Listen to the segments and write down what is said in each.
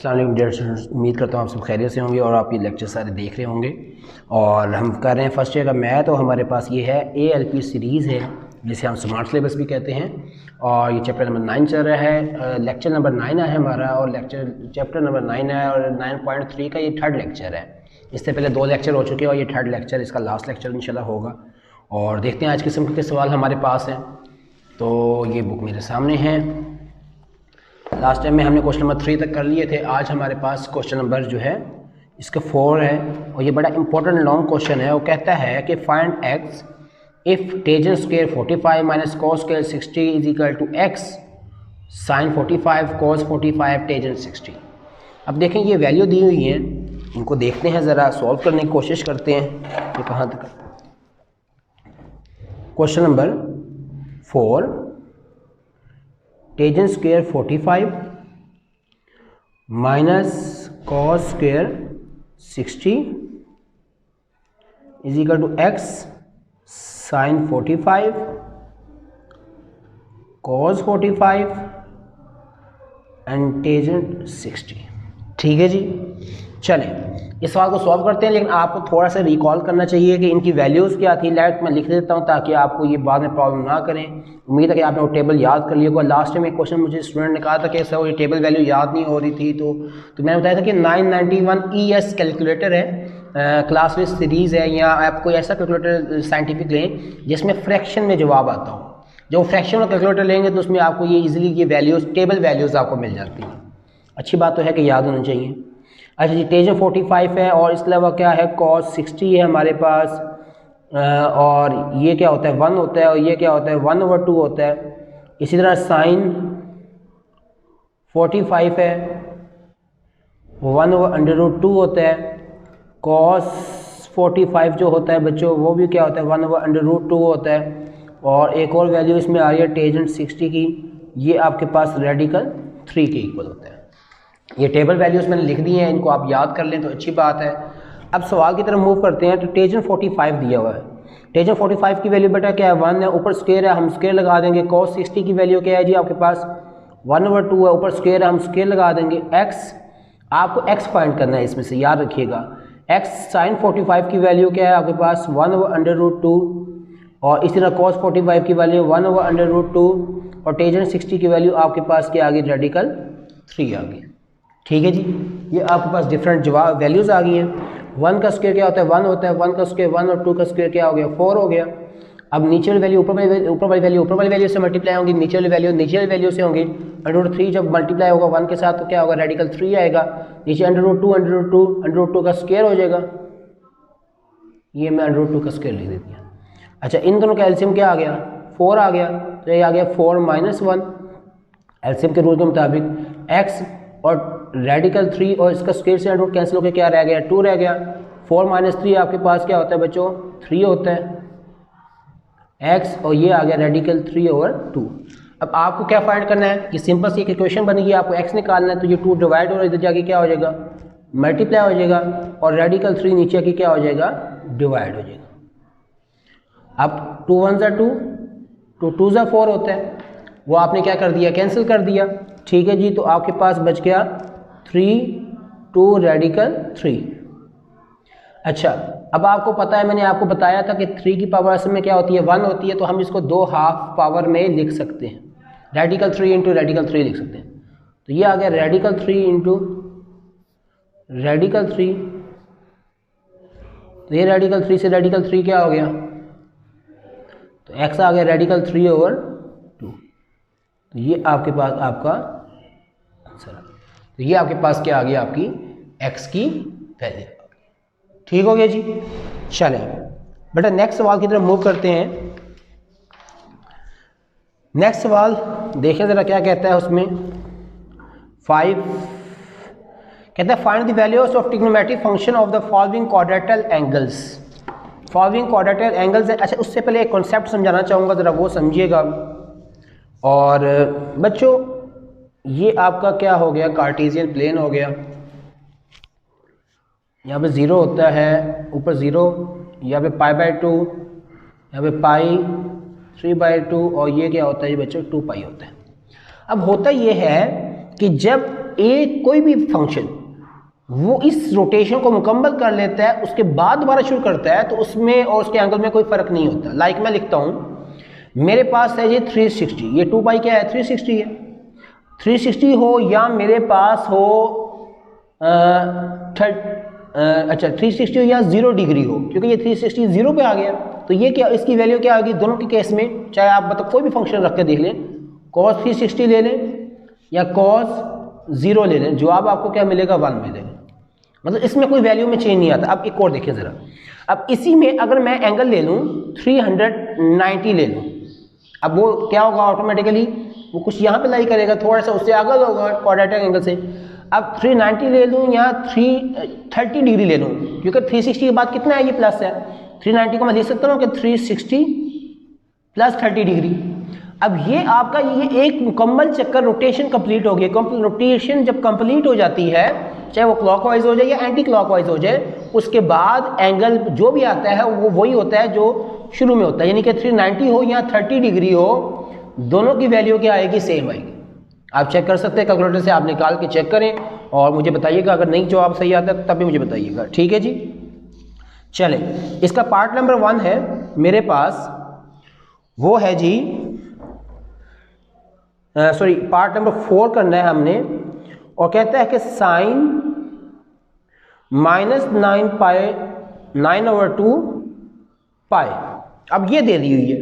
अस्सलाम वालेकुम। उम्मीद करता हूँ आप सब खैरियत से होंगे और आप ये लेक्चर सारे देख रहे होंगे। और हम कर रहे हैं फर्स्ट ईयर का मैथ और हमारे पास ये है ALP सीरीज़ है जिसे हम स्मार्ट सिलेबस भी कहते हैं और ये चैप्टर नंबर 9 चल रहा है। लेक्चर नंबर 9 है हमारा और चैप्टर नंबर 9 है और 9.3 का ये थर्ड लेक्चर है। इससे पहले 2 लेक्चर हो चुके हैं और ये थर्ड लेक्चर, इसका लास्ट लेक्चर इंशाल्लाह होगा। और देखते हैं आज किस्म के सवाल हमारे पास हैं। तो ये बुक मेरे सामने है। लास्ट टाइम में हमने क्वेश्चन नंबर 3 तक कर लिए थे। आज हमारे पास क्वेश्चन नंबर जो है इसका 4 है और ये बड़ा इंपॉर्टेंट लॉन्ग क्वेश्चन है। वो कहता है कि find x if tangent square 45 minus cos square 60 is equal to x sine 45 cos 45 tangent 60। अब देखें ये वैल्यू दी हुई है, इनको देखते हैं, ज़रा सॉल्व करने की कोशिश करते हैं कि कहाँ तक। Question number 4, tangent square 45 minus cos square 60 is equal to x sine 45 cos 45 and tangent 60। ठीक है जी, चलें इस सवाल को सॉल्व करते हैं। लेकिन आपको थोड़ा सा रिकॉल करना चाहिए कि इनकी वैल्यूज़ क्या थी। लाइट में लिख देता हूँ ताकि आपको ये बाद में प्रॉब्लम ना करें। उम्मीद है कि आपने वो टेबल याद कर लिया होगा। लास्ट टाइम एक क्वेश्चन मुझे स्टूडेंट ने कहा था कि सर ये टेबल वैल्यू याद नहीं हो रही थी, तो मैंने बताया था कि 991 ES कैलकुलेटर है, क्लास विद सीरीज़ है, या आप कोई ऐसा कैलकुलेटर साइंटिफिक लें जिसमें फ्रैक्शन में जवाब आता हो। जो फ्रैक्शन का कैलकुलेटर लेंगे तो उसमें आपको ये इजीली ये वैल्यूज़, टेबल वैल्यूज़ आपको मिल जाती हैं। अच्छी बात तो है कि याद होना चाहिए। अच्छा जी, टेंजेंट 45 है और इसके अलावा क्या है, कॉस 60 है हमारे पास, और ये क्या होता है 1 होता है और ये क्या होता है 1/2 होता है। इसी तरह साइन 45 है 1/√2 होता है। कॉस 45 जो होता है बच्चों वो भी क्या होता है 1/√2 होता है। और एक और वैल्यू इसमें आ रही है टेंजेंट 60 की, ये आपके पास रेडिकल 3 के इक्वल होता है। ये टेबल वैल्यूज़ मैंने लिख दी हैं, इनको आप याद कर लें तो अच्छी बात है। अब सवाल की तरफ मूव करते हैं। तो टेंजेंट 45 दिया हुआ है। टेंजेंट 45 की वैल्यू बेटा क्या है 1 है, ऊपर स्क्वायर है हम स्क्वायर लगा देंगे। कॉस 60 की वैल्यू क्या है जी आपके पास 1/2 है, ऊपर स्क्वायर है हम स्क्वायर लगा देंगे। x आपको x फाइंड करना है, इसमें से याद रखिएगा। x साइन 45 की वैल्यू क्या है आपके पास 1/√2 और इसी तरह कॉस 45 की वैल्यू 1/√2 और टेंजेंट 60 की वैल्यू आपके पास क्या आ गई रेडिकल 3 आ गई। ठीक है जी, ये आपके पास डिफरेंट जवाब वैल्यूज़ आ गई हैं। 1 का स्क्वायर क्या होता है 1 होता है, 1 का स्क्वायर 1 और 2 का स्क्वायर क्या हो गया 4 हो गया। अब नीचे वाली वैल्यू ऊपर वाली वैल्यू से मल्टीप्लाई होंगी, नीचे वाली वैल्यू से होंगी। √3 जब मल्टीप्लाई होगा 1 के साथ तो क्या होगा रेडिकल 3 आएगा। नीचे √2 का स्क्वायर हो जाएगा। ये मैं √2 का स्क्वायर लिख देती हूँ। अच्छा, इन दोनों का एलसीएम क्या आ गया 4 आ गया, तो ये आ गया 4 - 1 एलसीएम के रूल के मुताबिक। x और रेडिकल 3 और इसका स्क्वायर से √ कैंसिल होकर क्या रह गया 2 रह गया। 4 - 3 आपके पास क्या होता है बच्चों 3 होता है x, और ये आ गया रेडिकल 3/2। अब आपको क्या फाइंड करना है, ये सिंपल सी एक इक्वेशन बनेगी, आपको x निकालना है। तो ये 2 डिवाइड और इधर जाके क्या हो जाएगा मल्टीप्लाई हो जाएगा और रेडिकल 3 नीचे आके क्या हो जाएगा डिवाइड हो जाएगा। अब 2 1 2 2 2 4 होता है, वो आपने क्या कर दिया कैंसिल कर दिया। ठीक है जी, तो आपके पास बच गया 3 2 रेडिकल 3। अच्छा, अब आपको पता है मैंने आपको बताया था कि 3 की पावर असल में क्या होती है 1 होती है, तो हम इसको 2 हाफ पावर में लिख सकते हैं। रेडिकल 3 इंटू रेडिकल 3 लिख सकते हैं। तो ये आ गया रेडिकल 3 इंटू रेडिकल 3। तो ये रेडिकल 3 से रेडिकल 3 क्या हो गया, तो x आ गया रेडिकल 3/2। तो ये आपके पास आपका आंसर, तो ये आपके पास क्या आ गया आपकी x की वैल्यू। ठीक हो गया जी, चलें बेटा नेक्स्ट सवाल की तरफ मूव करते हैं। नेक्स्ट सवाल देखें ज़रा क्या कहता है उसमें। 5 कहता है find the values of trigonometric function of the following quadrilateral angles. Following quadrilateral angles है। अच्छा, उससे पहले एक कॉन्सेप्ट समझाना चाहूँगा, ज़रा वो समझिएगा। और बच्चों ये आपका क्या हो गया कार्टेशियन प्लेन हो गया। यहाँ पे 0 होता है, ऊपर 0, यहाँ पे π/2, यहाँ पे पाई 3/2 और ये क्या होता है बच्चों 2 पाई होता है। अब होता ये है कि जब जब एक कोई भी फंक्शन वो इस रोटेशन को मुकम्मल कर लेता है उसके बाद दोबारा शुरू करता है तो उसमें और उसके एंगल में कोई फ़र्क नहीं होता। लाइक मैं लिखता हूँ, मेरे पास है ये 360, ये 2 पाई क्या है 360 है। 360 हो या मेरे पास हो अच्छा 360 हो या 0 डिग्री हो, क्योंकि ये 360 0 पे आ गया तो ये क्या, इसकी वैल्यू क्या आएगी दोनों के केस में, चाहे आप मतलब कोई भी फंक्शन रख के देख लें, cos 360 ले लें या cos 0 ले लें, जवाब आपको क्या मिलेगा 1 मिलेगा। मतलब इसमें कोई वैल्यू में चेंज नहीं आता। अब एक और देखिए ज़रा, अब इसी में अगर मैं एंगल ले लूँ 390 ले लूँ, अब वो क्या होगा ऑटोमेटिकली वो कुछ यहाँ पे लाई करेगा, थोड़ा सा उससे आगे होगा क्वाड्रेटिक एंगल से। अब 390 ले लूँ या 330 डिग्री ले लूँ, क्योंकि 360 के बाद कितना है ये प्लस है, 390 को मैं लिख सकता हूँ कि 360 प्लस 30 डिग्री। अब ये आपका ये एक मुकम्मल चक्कर रोटेशन कंप्लीट हो गया। रोटेशन जब कंप्लीट हो जाती है, चाहे वो क्लॉकवाइज हो जाए या एंटी क्लॉकवाइज हो जाए, उसके बाद एंगल जो भी आता है वो वही होता है जो शुरू में होता है, यानी कि 390 हो या 30 डिग्री हो, दोनों की वैल्यू क्या आएगी, सेम आएगी। आप चेक कर सकते हैं, कैलकुलेटर से आप निकाल के चेक करें और मुझे बताइएगा, अगर नहीं जवाब सही आता है तब भी मुझे बताइएगा, ठीक है जी। चले, इसका पार्ट नंबर 1 है मेरे पास, वो है जी सॉरी पार्ट नंबर 4 करना है हमने, और कहता है कि साइन -9 पाई 9/2 पाई। अब ये दे दी हुई है।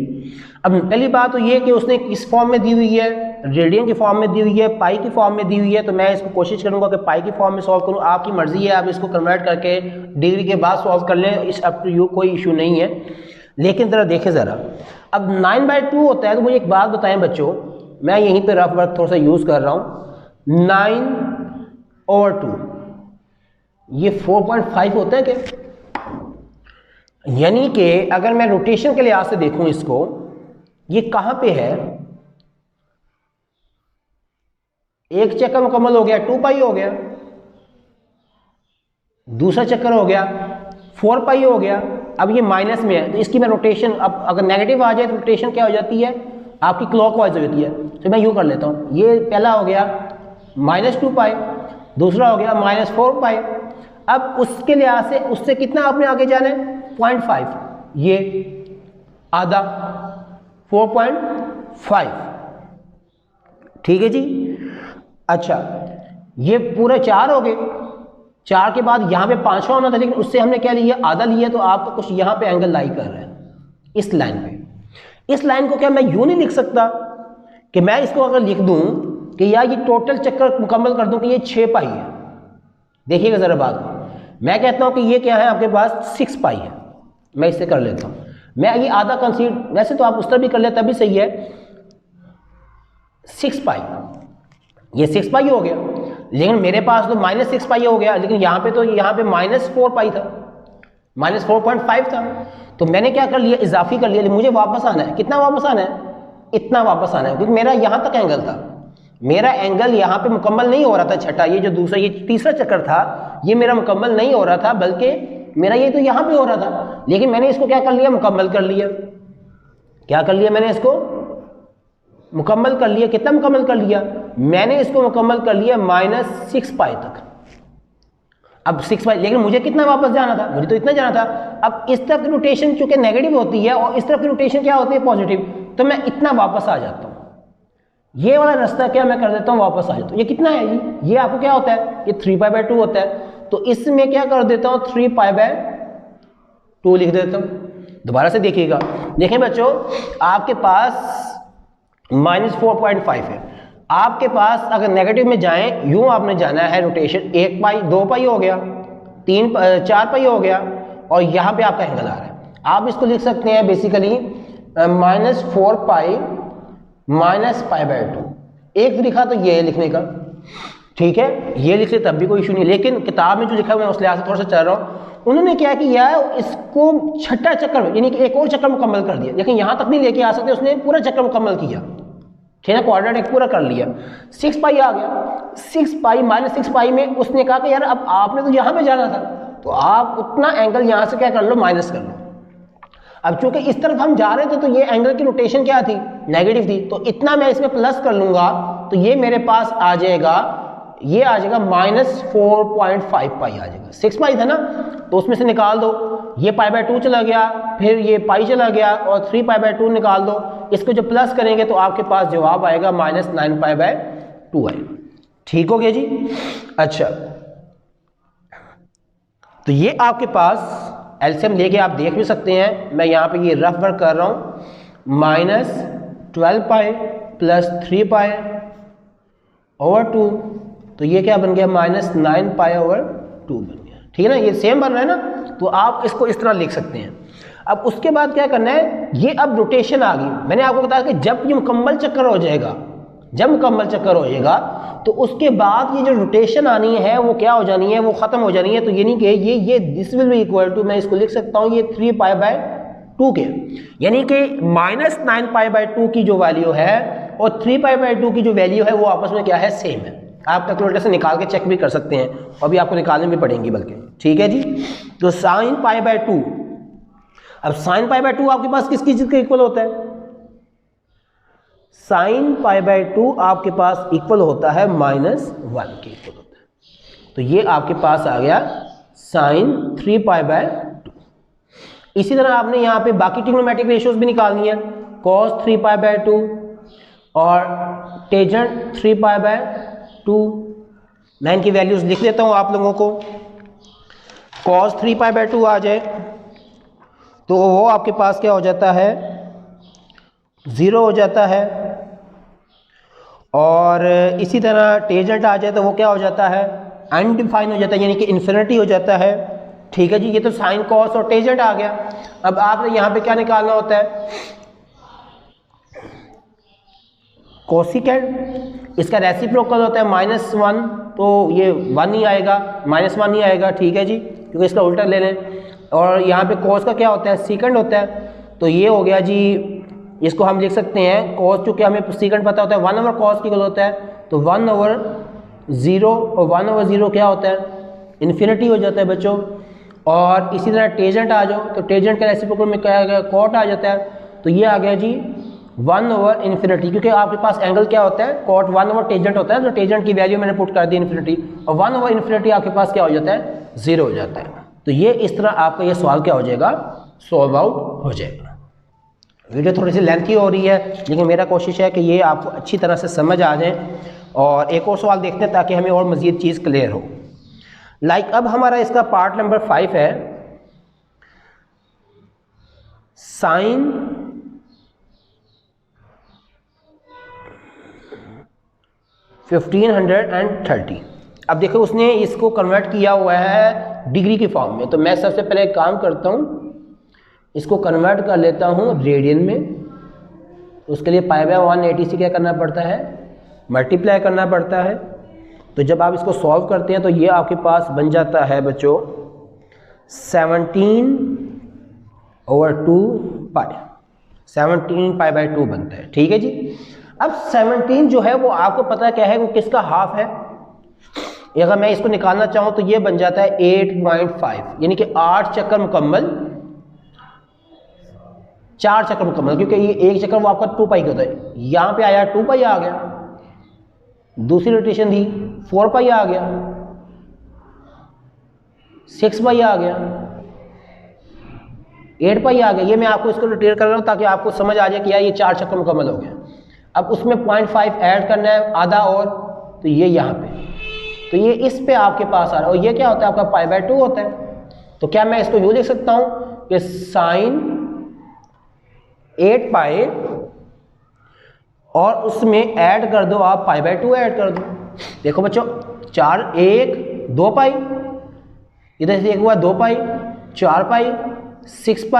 अब पहली बात तो ये कि उसने किस फॉर्म में दी हुई है, रेडियन की फॉर्म में दी हुई है, पाई की फॉर्म में दी हुई है, तो मैं इसको कोशिश करूंगा कि पाई की फॉर्म में सॉल्व करूं। आपकी मर्जी है, आप इसको कन्वर्ट करके डिग्री के बाद सॉल्व कर लें, इस अप टू यू, कोई इशू नहीं है। लेकिन ज़रा देखें ज़रा, अब 9/2 होता है तो मुझे एक बात बताएं बच्चों, मैं यहीं पे रफ वर्क थोड़ा सा यूज़ कर रहा हूँ, 9/2 ये 4.5 होता है क्या? यानी कि अगर मैं रोटेशन के लिहाज से देखूं इसको, ये कहां पे है, एक चक्कर मुकम्मल हो गया 2 पाई हो गया, दूसरा चक्कर हो गया 4 पाई हो गया, अब ये माइनस में है तो इसकी मैं रोटेशन, अब अगर नेगेटिव आ जाए तो रोटेशन क्या हो जाती है आपकी क्लॉकवाइज हो जाती है। तो मैं यूँ कर लेता हूँ, ये पहला हो गया -2 पाई, दूसरा हो गया -4 पाई। अब उसके लिहाज से उससे कितना आपने आगे जाना है 0.5, ये आधा 4.5, ठीक है जी। अच्छा, ये पूरे 4 हो गए, 4 के बाद यहाँ पे 5वां होना था, लेकिन उससे हमने क्या लिया, आधा लिया, तो आपका कुछ यहाँ पे एंगल लाई कर रहा है इस लाइन पे। इस लाइन को क्या मैं यूँ नहीं लिख सकता कि मैं इसको अगर लिख दूँ कि यार ये टोटल चक्कर मुकम्मल कर दूँ कि ये 6 पाई है। देखिएगा ज़रा बात को, मैं कहता हूँ कि ये क्या है आपके पास 6 पाई है, मैं इससे कर लेता हूँ, मैं ये आधा कंसीड, वैसे तो आप उस तरह भी कर लेते तभी सही है, 6 पाई, ये 6 पाई हो गया, लेकिन मेरे पास तो -6 पाई हो गया, लेकिन यहाँ पे तो यहाँ पे -4 पाई था, -4.5 था, तो मैंने क्या कर लिया, इजाफी कर लिया। मुझे वापस आना है, कितना वापस आना है, इतना वापस आना है, क्योंकि मेरा यहाँ तक एंगल था, मेरा एंगल यहाँ पे मुकम्मल नहीं हो रहा था छठा, ये जो दूसरा ये तीसरा चक्कर था ये मेरा मुकम्मल नहीं हो रहा था, बल्कि मेरा ये तो यहाँ पे हो रहा था, लेकिन मैंने इसको क्या कर लिया, मुकम्मल कर लिया। क्या कर लिया मैंने, इसको मुकम्मल कर लिया। कितना मुकम्मल कर लिया मैंने, इसको मुकम्मल कर लिया -6 पाई तक। अब 6 पाई, लेकिन मुझे कितना वापस जाना था, मुझे तो इतना जाना था। अब इस तरफ की रोटेशन चूंकि नेगेटिव होती है और इस तरफ की रोटेशन क्या होती है, पॉजिटिव, तो मैं इतना वापस आ जाता हूँ, ये वाला रास्ता क्या मैं कर देता हूँ, वापस आ जाता हूँ। ये कितना है ये आपको क्या होता है, ये 3π/2 होता है, तो इसमें क्या कर देता हूँ 3π/2 लिख देता हूँ। दोबारा से देखिएगा, देखें बच्चों, आपके पास -4.5 है, आपके पास अगर नेगेटिव में जाएं, यूं आपने जाना है रोटेशन, 1 पाई 2 पाई हो गया, 4 पाई हो गया, और यहाँ पे आपका एंगल आ रहा है। आप इसको लिख सकते हैं बेसिकली -4 पाई -π/2, एक तरीका तो ये है लिखने का, ठीक है, ये लिख ले तब भी कोई इशू नहीं, लेकिन किताब में जो लिखा हुआ है उस लिहाज से थोड़ा सा चल रहा हूँ। उन्होंने क्या किया, इसको छठा चक्कर यानी कि एक और चक्कर मुकम्मल कर दिया, लेकिन यहाँ तक नहीं लेके आ सकते, उसने पूरा चक्कर मुकम्मल किया, ठीक है, क्वाड्रेटिक पूरा कर लिया, 6 पाई आ गया, 6 पाई -6 पाई में उसने कहा कि यार अब आपने तो यहाँ पे जाना था, तो आप उतना एंगल यहाँ से क्या कर लो, माइनस कर लो। अब चूंकि इस तरफ हम जा रहे थे तो ये एंगल की रोटेशन क्या थी, नेगेटिव थी, तो इतना मैं इसमें प्लस कर लूंगा, तो ये मेरे पास आ जाएगा ये आ जाएगा -4.5 पाई आ जाएगा। 6 पाई था ना, तो उसमें से निकाल दो, ये π/2 चला गया, फिर ये पाई चला गया और 3π/2 निकाल दो। इसको जब प्लस करेंगे तो आपके पास जवाब आएगा -9π/2 आएगा। ठीक हो गया जी। अच्छा, तो ये आपके पास एलसीएम लेके आप देख भी सकते हैं, मैं यहाँ पे ये रफ वर्क कर रहा हूँ, -12π + 3π/2, तो ये क्या बन गया -9π/2 बन गया। ठीक है ना, ये सेम बन रहा है ना, तो आप इसको इस तरह लिख सकते हैं। अब उसके बाद क्या करना है, ये अब रोटेशन आ गई। मैंने आपको बताया कि जब ये मुकम्मल चक्कर हो जाएगा, जब मुकम्मल चक्कर हो जाएगा तो उसके बाद ये जो रोटेशन आनी है वो क्या हो जानी है, वो ख़त्म हो जानी है। तो यानी कि ये this will be equal to, मैं इसको लिख सकता हूँ ये 3π/2 के, यानी कि -9π/2 की जो वैल्यू है और 3π/2 की जो वैल्यू है वो आपस में क्या है, सेम है। आप कैलकुलेटर से निकाल के चेक भी कर सकते हैं, अभी आपको निकालने भी पड़ेंगी बल्कि। ठीक है जी, तो sin π/2, अब sin π/2 आपके पास किसकी चीज के इक्वल होता है, sin π/2 आपके पास इक्वल होता है -1 के इक्वल होता है। तो ये आपके पास आ गया sin 3π/2। इसी तरह आपने यहाँ पे बाकी ट्रिग्नोमेट्रिक रेशियोज भी निकालनी है, cos 3π/2 और टेंजेंट 3π/2। मैं इनकी वैल्यूज लिख देता हूँ आप लोगों को। cos 3π/2 आ जाए तो वो आपके पास क्या हो जाता है, 0 हो जाता है। और इसी तरह टेंजेंट आ जाए तो वो क्या हो जाता है, अनडिफाइन हो जाता है, यानी कि इन्फिनिटी हो जाता है। ठीक है जी, ये तो साइन कॉस और टेंजेंट आ गया। अब आपने यहाँ पे क्या निकालना होता है, कोसिकेंट, इसका रेसिप्रोकल होता है -1, तो ये 1 ही आएगा, -1 ही आएगा। ठीक है जी, क्योंकि इसका उल्टा ले लें। और यहाँ पे कॉस का क्या होता है, सीकेंड होता है, तो ये हो गया जी, इसको हम लिख सकते हैं कॉस, चूँकि हमें सीकेंड पता होता है 1/cos की होता है, तो 1/0 और 1/0 क्या होता है, इन्फिनिटी हो जाता है बच्चों। और इसी तरह टेंजेंट आ जाओ तो टेंजेंट का रेसिप्रोकल में क्या आ गया, कॉट आ जाता है, तो ये आ गया जी 1/∞, क्योंकि आपके पास एंगल क्या होता है, कॉट 1/टेंजेंट होता है, तो टेंजेंट की वैल्यू मैंने पुट कर दी इन्फिनिटी, और 1/∞ आपके पास क्या हो जाता है, 0 हो जाता है। तो ये इस तरह आपका ये सवाल क्या हो जाएगा, सॉल्व आउट हो जाएगा। वीडियो थोड़ी सी लेंथी हो रही है, लेकिन मेरा कोशिश है कि ये आपको अच्छी तरह से समझ आ जाए। और एक और सवाल देखते हैं ताकि हमें और मज़ीद चीज़ क्लियर हो। अब हमारा इसका पार्ट नंबर 5 है, साइन 1530। अब देखो उसने इसको कन्वर्ट किया हुआ है डिग्री की फॉर्म में, तो मैं सबसे पहले एक काम करता हूँ, इसको कन्वर्ट कर लेता हूँ रेडियन में। उसके लिए π/180 से क्या करना पड़ता है, मल्टीप्लाई करना पड़ता है। तो जब आप इसको सॉल्व करते हैं तो ये आपके पास बन जाता है बच्चों 17/2π, 17π/2 बनता है। ठीक है जी। अब 17 जो है वो आपको पता क्या है, वो किसका हाफ है। अगर मैं इसको निकालना चाहूँ तो ये बन जाता है 8.5, यानी कि 8 चक्कर मुकम्मल, 4 चक्कर मुकम्मल, क्योंकि ये एक चक्कर वो आपका 2π का होता है। यहाँ पे आया 2π आ गया, दूसरी रोटेशन दी 4π आ गया, 6π आ गया, 8π आ गया। ये मैं आपको इसको रोटेट कर रहा हूँ ताकि आपको समझ आ जाए कि यार ये 4 चक्कर मुकम्मल हो गया। अब उसमें 0.5 ऐड करना है, आधा और, तो ये यहाँ पे, तो ये इस पे आपके पास आ रहा है। और ये क्या होता है आपका π/2 होता है। तो क्या मैं इसको यूँ लिख सकता हूँ कि साइन 8π और उसमें ऐड कर दो आप π/2 ऐड कर दो। देखो बच्चों 4 1 2π, इधर से एक हुआ 2π, 4π, 6π,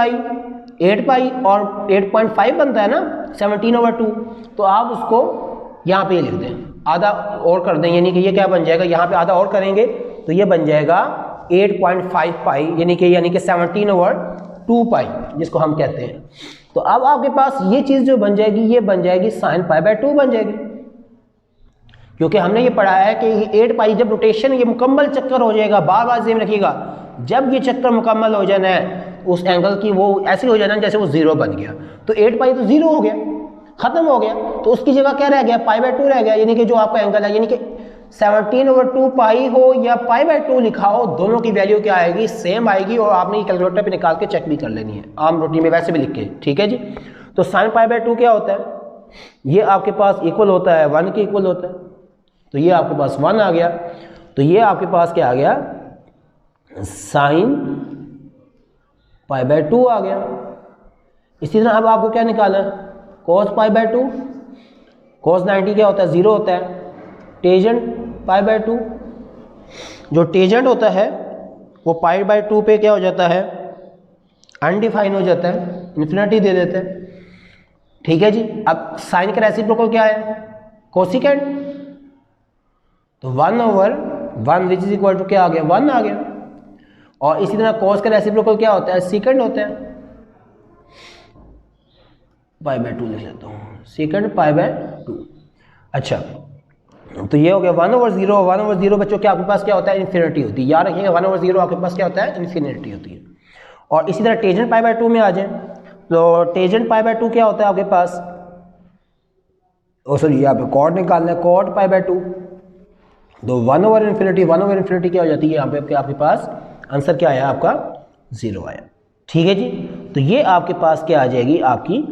8π और 8.5 बनता है ना 17/2। तो आप उसको यहाँ पे ये लिख दें, आधा और कर दें, यानी कि ये क्या बन जाएगा, यहाँ पे आधा और करेंगे तो ये बन जाएगा 8.5π, यानी कि 17/2π जिसको हम कहते हैं। तो अब आपके पास ये चीज़ जो बन जाएगी, ये बन जाएगी sin π/2 बन जाएगी, क्योंकि हमने ये पढ़ा है कि ये 8π जब रोटेशन ये मुकम्मल चक्कर हो जाएगा, बार बार ज़हन रखिएगा, जब ये चक्कर मुकम्मल हो जाना है उस एंगल की वो ऐसे हो जाना है जैसे वो 0 बन गया। तो 8π तो 0 हो गया, ख़त्म हो गया, तो उसकी जगह क्या रह गया, π/2 रह गया, यानी कि जो आपका एंगल है, यानी कि 17/2 पाई हो या पाई/2 लिखा हो, दोनों की वैल्यू क्या आएगी, सेम आएगी। और आपने ये कैलकुलेटर पे निकाल के चेक भी कर लेनी है, आम रूटीन में वैसे भी लिख के, ठीक है जी। तो sin पाई/2 क्या होता है, ये आपके पास इक्वल होता है 1 के इक्वल होता है। तो ये आपके पास 1 आ गया। तो ये आपके पास क्या आ गया, sin पाई/2 आ गया। इसी तरह अब आपको क्या निकालना है, cos पाई/2। cos 90 क्या होता है, 0 होता है। टेजेंट पाई/2, जो टेजेंट होता है वो पाई/2 पे क्या हो जाता है, अनडिफाइन हो जाता है, इन्फिनिटी दे देते हैं, ठीक है जी। अब साइन का रेसिप्रोकल क्या है, कोसिकेंट। तो 1/1 विच इज इक्वल टू क्या आ गया, 1 आ गया। और इसी तरह cos का रेसिप्रोकल क्या होता है, सेकंड होता है। पाई/2 लिख लेता हूँ, सेकंड पाई/2। अच्छा, तो ये हो गया 1/0। 1/0 बच्चों के आपके पास क्या होता है, इन्फिनिटी होती है, याद रखिएगा 1/0 आपके पास क्या होता है, इन्फिनिटी होती है। और इसी तरह टेजेंट पाई/2 में आ जाए, तो टेजेंट पाई/2 क्या होता है आपके पास, सॉरी यहाँ पे कॉट निकालना है, कॉट पाई/2। तो 1/∞ क्या हो जाती है यहाँ पे आपके पास, आंसर क्या आया आपका, 0 आया, ठीक है जी। तो ये आपके पास क्या आ जाएगी, आपकी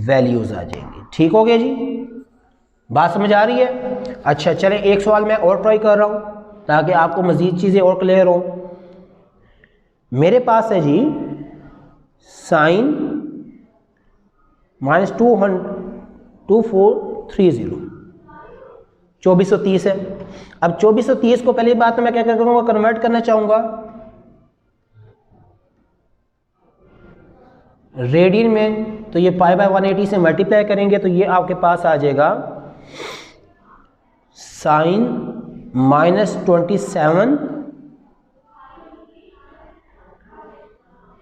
वैल्यूज आ जाएंगी, ठीक हो गया जी, बात समझ आ रही है। अच्छा चले, एक सवाल मैं और ट्राई कर रहा हूँ ताकि आपको मजीद चीज़ें और क्लियर हो। मेरे पास है जी साइन -2430, 2430 है। अब 2430 को पहली बात मैं क्या करूँगा, कन्वर्ट करना चाहूँगा रेडियन में। तो ये पाई/180 से मल्टीप्लाई करेंगे तो ये आपके पास आ जाएगा साइन -27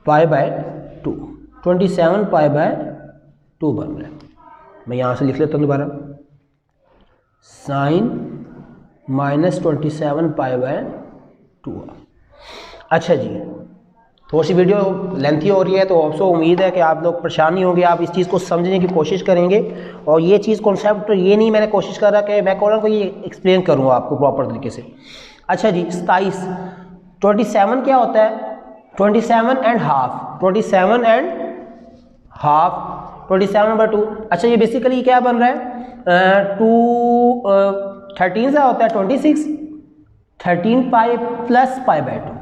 पाई/2, 27 पाई/2 बन रहा है। मैं यहाँ से लिख लेता हूँ दोबारा, साइन -27 पाई/2। अच्छा जी, थोड़ी सी वीडियो लेंथी हो रही है, तो आपसे उम्मीद है कि आप लोग परेशान नहीं होंगे, आप इस चीज़ को समझने की कोशिश करेंगे। और ये चीज़ कॉन्सेप्ट ये नहीं मैंने कोशिश कर रहा कि मैं कौन को ये एक्सप्लेन करूँगा आपको प्रॉपर तरीके से। अच्छा जी, 27, 27 क्या होता है, 27 एंड हाफ, 27 एंड हाफ, 27/2। अच्छा ये बेसिकली क्या बन रहा है, 13 से होता है 26, 13 पाई प्लस पाई/2,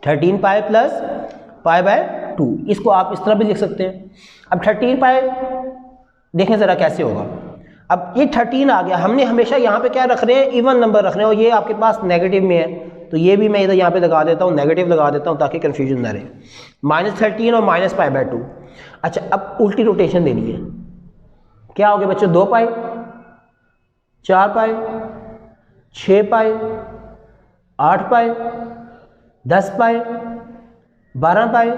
13 पाई प्लस पाई/2। इसको आप इस तरह भी लिख सकते हैं। अब 13 पाई देखें ज़रा कैसे होगा। अब ये 13 आ गया, हमने हमेशा यहाँ पे क्या रख रहे हैं, इवन नंबर रख रहे हैं, और ये आपके पास नेगेटिव में है, तो ये भी मैं इधर यहाँ पे लगा देता हूँ, नेगेटिव लगा देता हूँ ताकि कन्फ्यूजन ना रहे, -13 और -पाई/2। अच्छा अब उल्टी रोटेशन देनी है, क्या हो गया बच्चों, 2 पाई, 4 पाई, 6 पाई, 8 पाई, 10 पाई, 12 पाई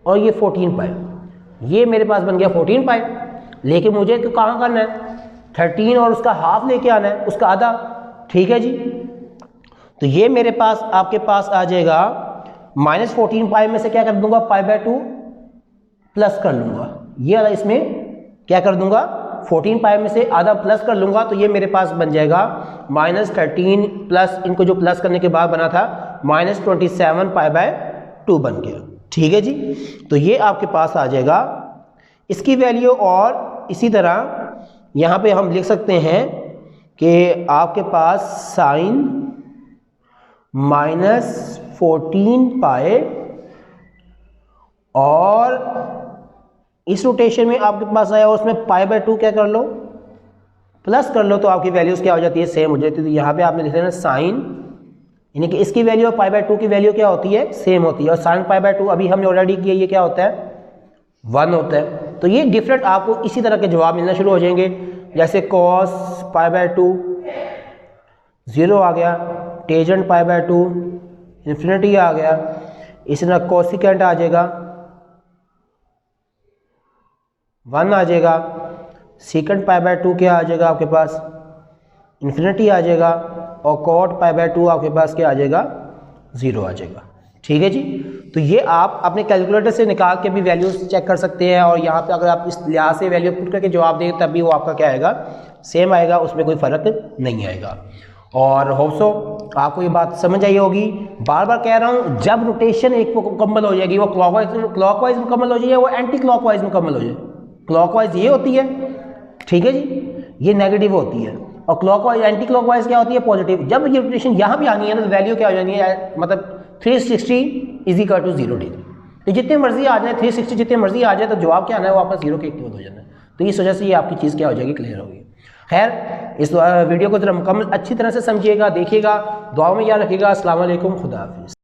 और ये 14 पाई। ये मेरे पास बन गया 14 पाई। लेकिन मुझे तो कहाँ करना है, 13 और उसका हाफ लेके आना है, उसका आधा, ठीक है जी। तो ये मेरे पास आपके पास आ जाएगा -14 पाई में से क्या कर दूंगा, पाई/2 प्लस कर लूंगा, ये वाला इसमें क्या कर दूंगा, 14 पाई में से आधा प्लस कर लूंगा, तो ये मेरे पास बन जाएगा -13 प्लस इनको जो प्लस करने के बाद बना था -27 पाई/2 बन गया, ठीक है जी। तो ये आपके पास आ जाएगा इसकी वैल्यू। और इसी तरह यहाँ पे हम लिख सकते हैं कि आपके पास साइन -14 पाई, और इस रोटेशन में आपके पास आया और उसमें पाई/2 क्या कर लो, प्लस कर लो, तो आपकी वैल्यूज क्या हो जाती है, सेम हो जाती है। तो यहाँ पे आपने लिख लेना साइन, यानी कि इसकी वैल्यू और पाई/2 की वैल्यू क्या होती है, सेम होती है। और साइन पाई/2 अभी हमने ऑलरेडी किया, ये क्या होता है, 1 होता है। तो ये डिफरेंट आपको इसी तरह के जवाब मिलना शुरू हो जाएंगे, जैसे कॉस पाई/2 0 आ गया, टेजेंट पाई/2 इन्फिनिटी आ गया, इसी तरह कोसिकेंट आ जाएगा 1 आ जाएगा, सेकंड पाई/2 क्या आ जाएगा आपके पास, इन्फिनिटी आ जाएगा, और कॉट पाई/2 आपके पास क्या आ जाएगा, 0 आ जाएगा, ठीक है जी। तो ये आप अपने कैलकुलेटर से निकाल के भी वैल्यूज चेक कर सकते हैं, और यहाँ पे अगर आप इस लिहाज से वैल्यू पुट करके जवाब दें तब भी वो आपका क्या आएगा, सेम आएगा, उसमें कोई फ़र्क नहीं आएगा। और होप्सो आपको ये बात समझ आई होगी। बार बार कह रहा हूँ, जब रोटेशन एक मुकम्मल हो जाएगी, वो क्लॉकवाइज मुकम्मल हो जाए, वो एंटी क्लॉकवाइज मुकम्मल हो जाए। क्लॉकवाइज ये होती है, ठीक है जी, ये नेगेटिव होती है, और क्लॉकवाइज एंटी क्लॉकवाइज क्या होती है, पॉजिटिव। जब ये रोटेशन यहाँ भी आनी है ना, तो वैल्यू क्या हो जानी है, मतलब 360 = 0 डिग्री। तो जितने मर्जी आ जाए 360, जितने मर्जी आ जाए, तो जवाब क्या आना है, वो आपका 0 के इक्वल हो जाना है। तो इस वजह से ये आपकी चीज़ क्या हो जाएगी, क्लियर होगी। खैर, इस वीडियो को जरा मुकम्मल अच्छी तरह से समझिएगा, देखिएगा, दुआ में याद रखिएगा। अस्सलाम वालेकुम, खुदा हाफिज़।